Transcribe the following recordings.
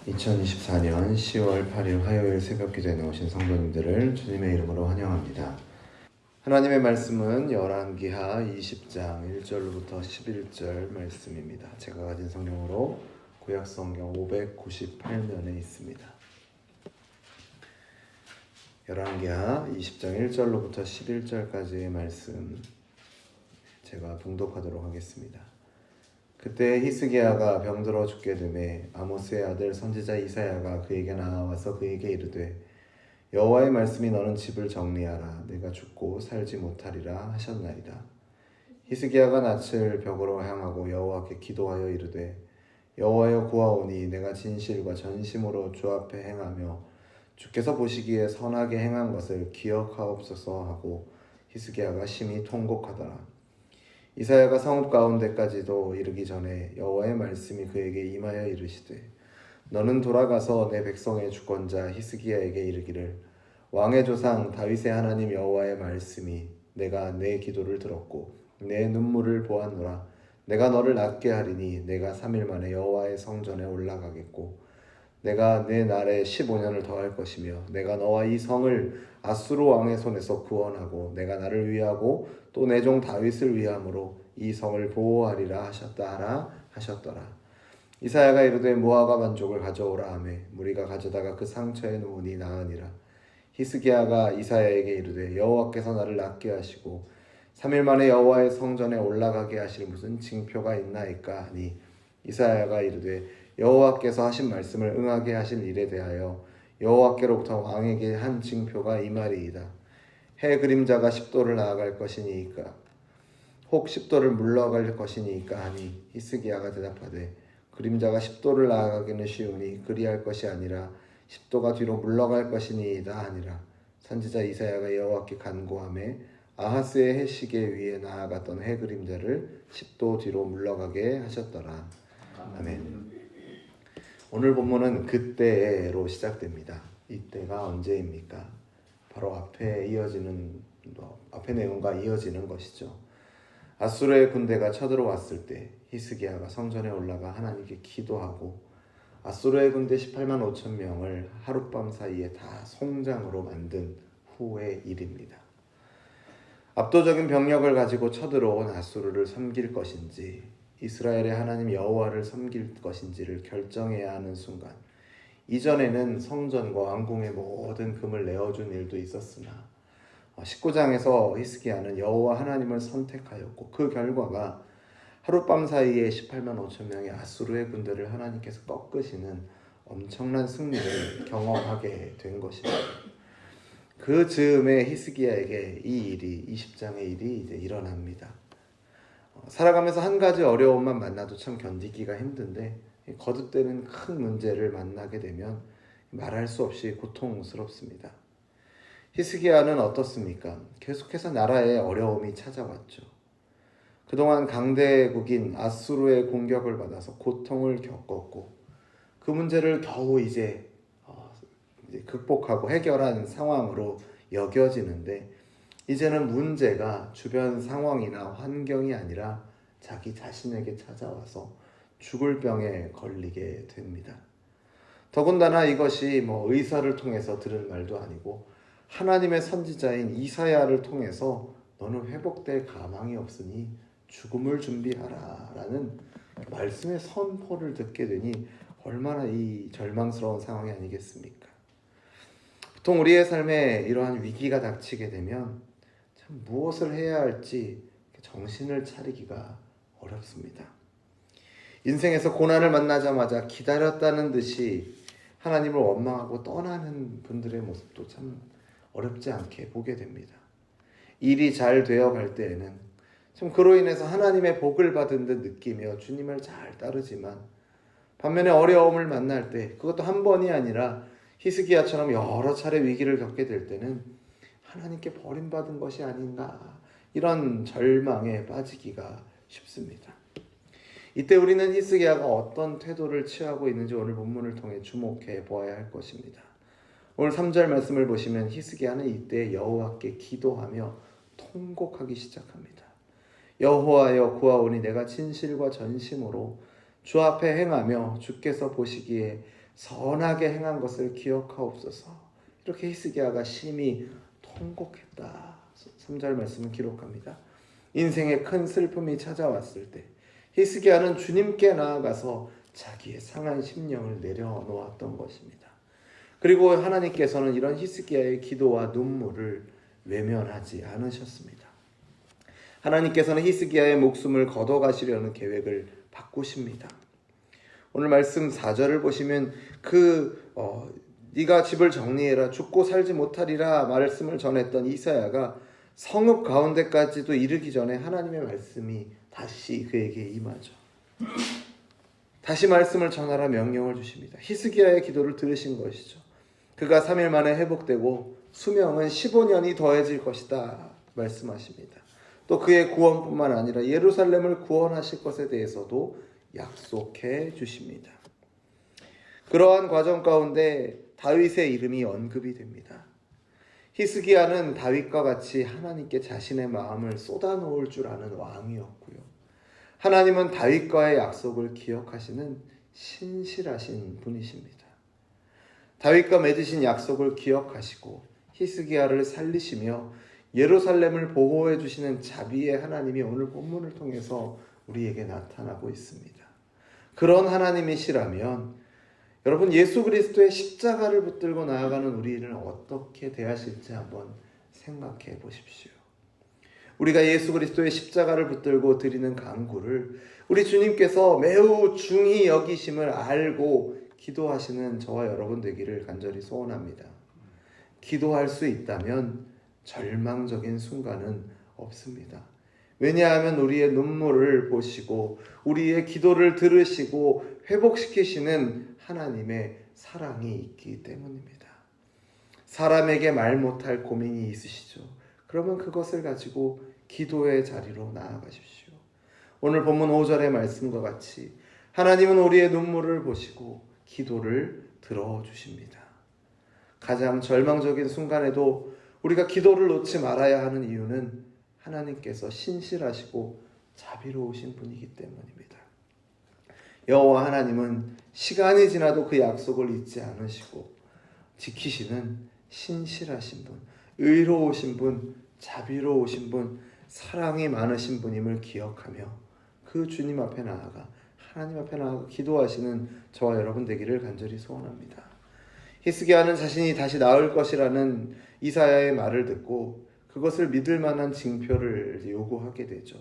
2024년 10월 8일 화요일 새벽기도에 나오신 성도님들을 주님의 이름으로 환영합니다. 하나님의 말씀은 열왕기하 20장 1절로부터 11절 말씀입니다. 제가 가진 성경으로 구약성경 598면에 있습니다. 열왕기하 20장 1절로부터 11절까지의 말씀 제가 봉독하도록 하겠습니다. 그때 히스기야가 병들어 죽게 되매 아모스의 아들 선지자 이사야가 그에게 나와서 그에게 이르되 여호와의 말씀이 너는 집을 정리하라 내가 죽고 살지 못하리라 하셨나이다. 히스기야가 낯을 벽으로 향하고 여호와께 기도하여 이르되 여호와여 구하오니 내가 진실과 전심으로 주 앞에 행하며 주께서 보시기에 선하게 행한 것을 기억하옵소서 하고 히스기야가 심히 통곡하더라. 이사야가 성읍 가운데까지도 이르기 전에 여호와의 말씀이 그에게 임하여 이르시되 너는 돌아가서 내 백성의 주권자 히스기야에게 이르기를 왕의 조상 다윗의 하나님 여호와의 말씀이 내가 내 기도를 들었고 내 눈물을 보았노라. 내가 너를 낫게 하리니 내가 3일 만에 여호와의 성전에 올라가겠고 내가 내 날에 15년을 더할 것이며 내가 너와 이 성을 아수르 왕의 손에서 구원하고 내가 나를 위하고 또 내 종 다윗을 위함으로 이 성을 보호하리라 하셨더라. 이사야가 이르되 무화과 반죽을 가져오라 하매 무리가 가져다가 그 상처에 놓으니 나으니라. 히스기야가 이사야에게 이르되 여호와께서 나를 낫게 하시고 3일 만에 여호와의 성전에 올라가게 하실 무슨 징표가 있나이까 하니 이사야가 이르되 여호와께서 하신 말씀을 응하게 하실 일에 대하여 여호와께로부터 왕에게 한 징표가 이 말이이다. 해 그림자가 10도를 나아갈 것이니까 혹 10도를 물러갈 것이니까 하니 히스기야가 대답하되 그림자가 10도를 나아가기는 쉬우니 그리할 것이 아니라 10도가 뒤로 물러갈 것이니이다 하니라. 선지자 이사야가 여호와께 간구하매 아하스의 해시계 위에 나아갔던 해 그림자를 10도 뒤로 물러가게 하셨더라. 아멘. 오늘 본문은 그때로 시작됩니다. 이때가 언제입니까? 바로 앞에 내용과 이어지는 것이죠. 아수르의 군대가 쳐들어왔을 때 히스기야가 성전에 올라가 하나님께 기도하고 아수르의 군대 18만 5천 명을 하룻밤 사이에 다 송장으로 만든 후의 일입니다. 압도적인 병력을 가지고 쳐들어온 아수르를 섬길 것인지 이스라엘의 하나님 여호와를 섬길 것인지를 결정해야 하는 순간, 이전에는 성전과 왕궁의 모든 금을 내어준 일도 있었으나 19장에서 히스기야는 여호와 하나님을 선택하였고 그 결과가 하룻밤 사이에 18만 5천 명의 아수르의 군대를 하나님께서 꺾으시는 엄청난 승리를 경험하게 된 것입니다. 그 즈음에 히스기야에게 이 일이 20장의 일이 이제 일어납니다. 살아가면서 한 가지 어려움만 만나도 참 견디기가 힘든데 거듭되는 큰 문제를 만나게 되면 말할 수 없이 고통스럽습니다. 히스기야는 어떻습니까? 계속해서 나라에 어려움이 찾아왔죠. 그동안 강대국인 아수르의 공격을 받아서 고통을 겪었고 그 문제를 겨우 이제 극복하고 해결한 상황으로 여겨지는데 이제는 문제가 주변 상황이나 환경이 아니라 자기 자신에게 찾아와서 죽을 병에 걸리게 됩니다. 더군다나 이것이 의사를 통해서 들은 말도 아니고 하나님의 선지자인 이사야를 통해서 너는 회복될 가망이 없으니 죽음을 준비하라 라는 말씀의 선포를 듣게 되니 얼마나 이 절망스러운 상황이 아니겠습니까? 보통 우리의 삶에 이러한 위기가 닥치게 되면 참 무엇을 해야 할지 정신을 차리기가 어렵습니다. 인생에서 고난을 만나자마자 기다렸다는 듯이 하나님을 원망하고 떠나는 분들의 모습도 참 어렵지 않게 보게 됩니다. 일이 잘 되어갈 때에는 좀 그로 인해서 하나님의 복을 받은 듯 느끼며 주님을 잘 따르지만 반면에 어려움을 만날 때 그것도 한 번이 아니라 히스기야처럼 여러 차례 위기를 겪게 될 때는 하나님께 버림받은 것이 아닌가 이런 절망에 빠지기가 쉽습니다. 이때 우리는 히스기야가 어떤 태도를 취하고 있는지 오늘 본문을 통해 주목해 보아야 할 것입니다. 오늘 3절 말씀을 보시면 히스기야는 이때 여호와께 기도하며 통곡하기 시작합니다. 여호와여 구하오니 내가 진실과 전심으로 주 앞에 행하며 주께서 보시기에 선하게 행한 것을 기억하옵소서. 이렇게 히스기야가 심히 통곡했다. 3절 말씀은 기록합니다. 인생에 큰 슬픔이 찾아왔을 때 히스기야는 주님께 나아가서 자기의 상한 심령을 내려놓았던 것입니다. 그리고 하나님께서는 이런 히스기야의 기도와 눈물을 외면하지 않으셨습니다. 하나님께서는 히스기야의 목숨을 걷어가시려는 계획을 바꾸십니다. 오늘 말씀 4절을 보시면 네가 집을 정리해라 죽고 살지 못하리라 말씀을 전했던 이사야가 성읍 가운데까지도 이르기 전에 하나님의 말씀이 다시 그에게 임하죠. 다시 말씀을 전하라 명령을 주십니다. 히스기야의 기도를 들으신 것이죠. 그가 3일 만에 회복되고 수명은 15년이 더해질 것이다 말씀하십니다. 또 그의 구원뿐만 아니라 예루살렘을 구원하실 것에 대해서도 약속해 주십니다. 그러한 과정 가운데 다윗의 이름이 언급이 됩니다. 히스기야는 다윗과 같이 하나님께 자신의 마음을 쏟아놓을 줄 아는 왕이었고요. 하나님은 다윗과의 약속을 기억하시는 신실하신 분이십니다. 다윗과 맺으신 약속을 기억하시고 히스기야를 살리시며 예루살렘을 보호해 주시는 자비의 하나님이 오늘 본문을 통해서 우리에게 나타나고 있습니다. 그런 하나님이시라면 여러분 예수 그리스도의 십자가를 붙들고 나아가는 우리를 어떻게 대하실지 한번 생각해 보십시오. 우리가 예수 그리스도의 십자가를 붙들고 드리는 간구를 우리 주님께서 매우 중히 여기심을 알고 기도하시는 저와 여러분 되기를 간절히 소원합니다. 기도할 수 있다면 절망적인 순간은 없습니다. 왜냐하면 우리의 눈물을 보시고 우리의 기도를 들으시고 회복시키시는 하나님의 사랑이 있기 때문입니다. 사람에게 말 못할 고민이 있으시죠? 그러면 그것을 가지고 기도의 자리로 나아가십시오. 오늘 본문 5절의 말씀과 같이 하나님은 우리의 눈물을 보시고 기도를 들어주십니다. 가장 절망적인 순간에도 우리가 기도를 놓지 말아야 하는 이유는 하나님께서 신실하시고 자비로우신 분이기 때문입니다. 여호와 하나님은 시간이 지나도 그 약속을 잊지 않으시고 지키시는 신실하신 분, 의로우신 분, 자비로우신 분, 사랑이 많으신 분임을 기억하며 그 주님 앞에 나아가 하나님 앞에 나아가 기도하시는 저와 여러분 되기를 간절히 소원합니다. 히스기야는 자신이 다시 나을 것이라는 이사야의 말을 듣고 그것을 믿을 만한 징표를 요구하게 되죠.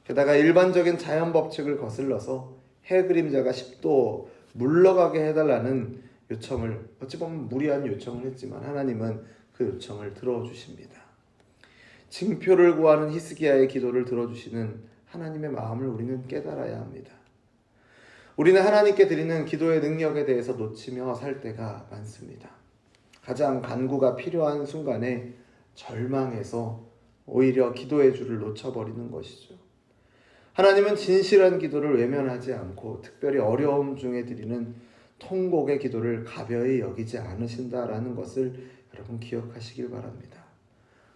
게다가 일반적인 자연 법칙을 거슬러서 해 그림자가 10도 물러가게 해달라는 요청을 어찌 보면 무리한 요청을 했지만 하나님은 그 요청을 들어주십니다. 징표를 구하는 히스기야의 기도를 들어주시는 하나님의 마음을 우리는 깨달아야 합니다. 우리는 하나님께 드리는 기도의 능력에 대해서 놓치며 살 때가 많습니다. 가장 간구가 필요한 순간에 절망해서 오히려 기도의 줄을 놓쳐버리는 것이죠. 하나님은 진실한 기도를 외면하지 않고 특별히 어려움 중에 드리는 통곡의 기도를 가벼이 여기지 않으신다라는 것을 여러분 기억하시길 바랍니다.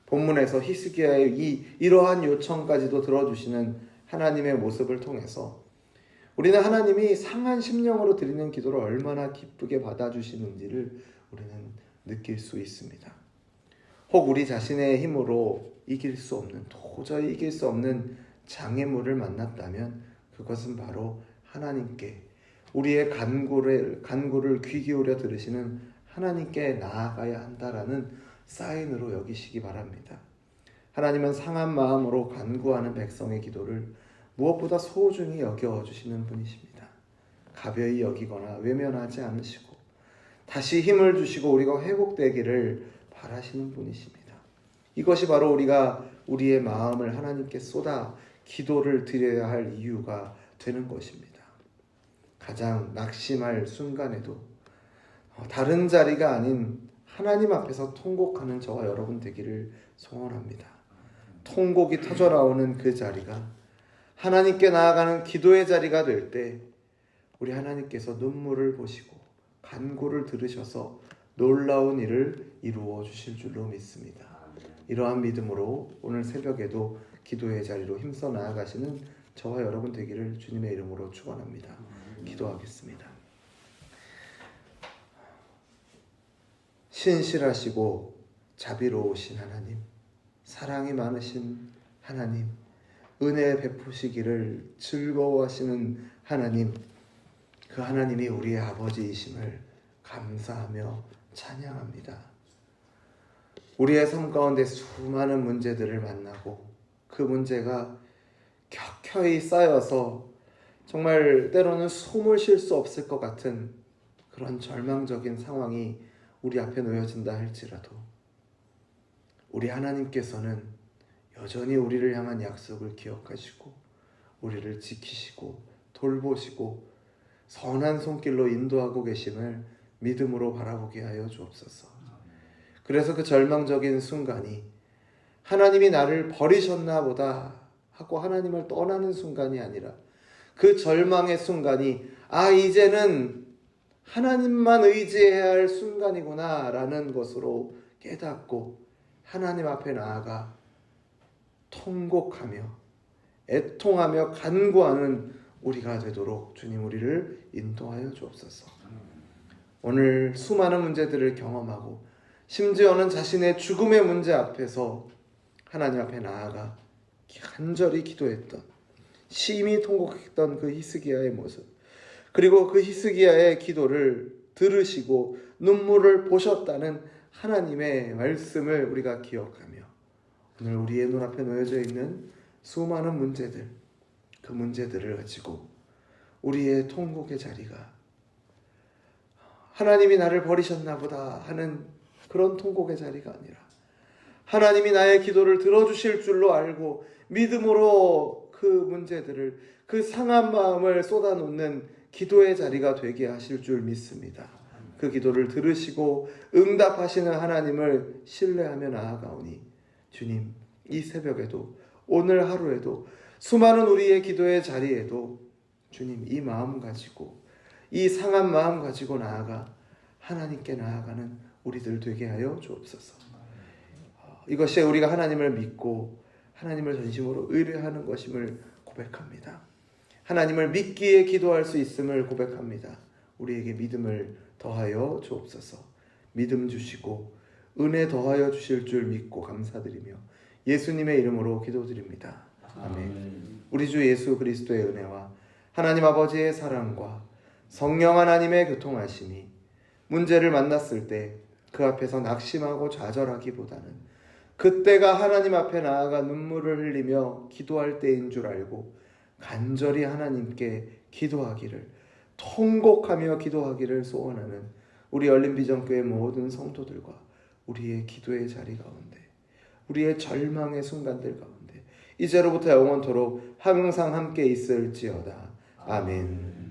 본문에서 히스기야의 이러한 요청까지도 들어주시는 하나님의 모습을 통해서 우리는 하나님이 상한 심령으로 드리는 기도를 얼마나 기쁘게 받아주시는지를 우리는 느낄 수 있습니다. 혹 우리 자신의 힘으로 이길 수 없는, 도저히 이길 수 없는 장애물을 만났다면 그것은 바로 하나님께 우리의 간구를 귀 기울여 들으시는 하나님께 나아가야 한다라는 사인으로 여기시기 바랍니다. 하나님은 상한 마음으로 간구하는 백성의 기도를 무엇보다 소중히 여겨주시는 분이십니다. 가벼이 여기거나 외면하지 않으시고 다시 힘을 주시고 우리가 회복되기를 바라시는 분이십니다. 이것이 바로 우리가 우리의 마음을 하나님께 쏟아 기도를 드려야 할 이유가 되는 것입니다. 가장 낙심할 순간에도 다른 자리가 아닌 하나님 앞에서 통곡하는 저와 여러분 되기를 소원합니다. 통곡이 터져나오는 그 자리가 하나님께 나아가는 기도의 자리가 될 때 우리 하나님께서 눈물을 보시고 간구를 들으셔서 놀라운 일을 이루어 주실 줄로 믿습니다. 이러한 믿음으로 오늘 새벽에도 기도의 자리로 힘써 나아가시는 저와 여러분 되기를 주님의 이름으로 축원합니다. 기도하겠습니다. 신실하시고 자비로우신 하나님, 사랑이 많으신 하나님, 은혜 베푸시기를 즐거워하시는 하나님, 그 하나님이 우리의 아버지이심을 감사하며 찬양합니다. 우리의 삶 가운데 수많은 문제들을 만나고 그 문제가 켜켜이 쌓여서 정말 때로는 숨을 쉴 수 없을 것 같은 그런 절망적인 상황이 우리 앞에 놓여진다 할지라도 우리 하나님께서는 여전히 우리를 향한 약속을 기억하시고 우리를 지키시고 돌보시고 선한 손길로 인도하고 계심을 믿음으로 바라보게 하여 주옵소서. 그래서 그 절망적인 순간이 하나님이 나를 버리셨나 보다 하고 하나님을 떠나는 순간이 아니라 그 절망의 순간이 이제는 하나님만 의지해야 할 순간이구나 라는 것으로 깨닫고 하나님 앞에 나아가 통곡하며 애통하며 간구하는 우리가 되도록 주님 우리를 인도하여 주옵소서. 오늘 수많은 문제들을 경험하고 심지어는 자신의 죽음의 문제 앞에서 하나님 앞에 나아가 간절히 기도했던, 심히 통곡했던 그 히스기야의 모습, 그리고 그 히스기야의 기도를 들으시고 눈물을 보셨다는 하나님의 말씀을 우리가 기억하며 오늘 우리의 눈앞에 놓여져 있는 수많은 문제들, 그 문제들을 가지고 우리의 통곡의 자리가 하나님이 나를 버리셨나 보다 하는 그런 통곡의 자리가 아니라 하나님이 나의 기도를 들어주실 줄로 알고 믿음으로 그 문제들을, 그 상한 마음을 쏟아놓는 기도의 자리가 되게 하실 줄 믿습니다. 그 기도를 들으시고 응답하시는 하나님을 신뢰하며 나아가오니 주님, 이 새벽에도 오늘 하루에도 수많은 우리의 기도의 자리에도 주님 이 마음 가지고 이 상한 마음 가지고 나아가 하나님께 나아가는 우리들 되게 하여 주옵소서. 이것이 우리가 하나님을 믿고 하나님을 전심으로 의뢰하는 것임을 고백합니다. 하나님을 믿기에 기도할 수 있음을 고백합니다. 우리에게 믿음을 더하여 주옵소서. 믿음 주시고 은혜 더하여 주실 줄 믿고 감사드리며 예수님의 이름으로 기도드립니다. 아멘. 우리 주 예수 그리스도의 은혜와 하나님 아버지의 사랑과 성령 하나님의 교통하심이 문제를 만났을 때 그 앞에서 낙심하고 좌절하기보다는 그때가 하나님 앞에 나아가 눈물을 흘리며 기도할 때인 줄 알고 간절히 하나님께 기도하기를, 통곡하며 기도하기를 소원하는 우리 열린비전교회 모든 성도들과 우리의 기도의 자리 가운데, 우리의 절망의 순간들 가운데 이제로부터 영원토록 항상 함께 있을지어다. 아멘.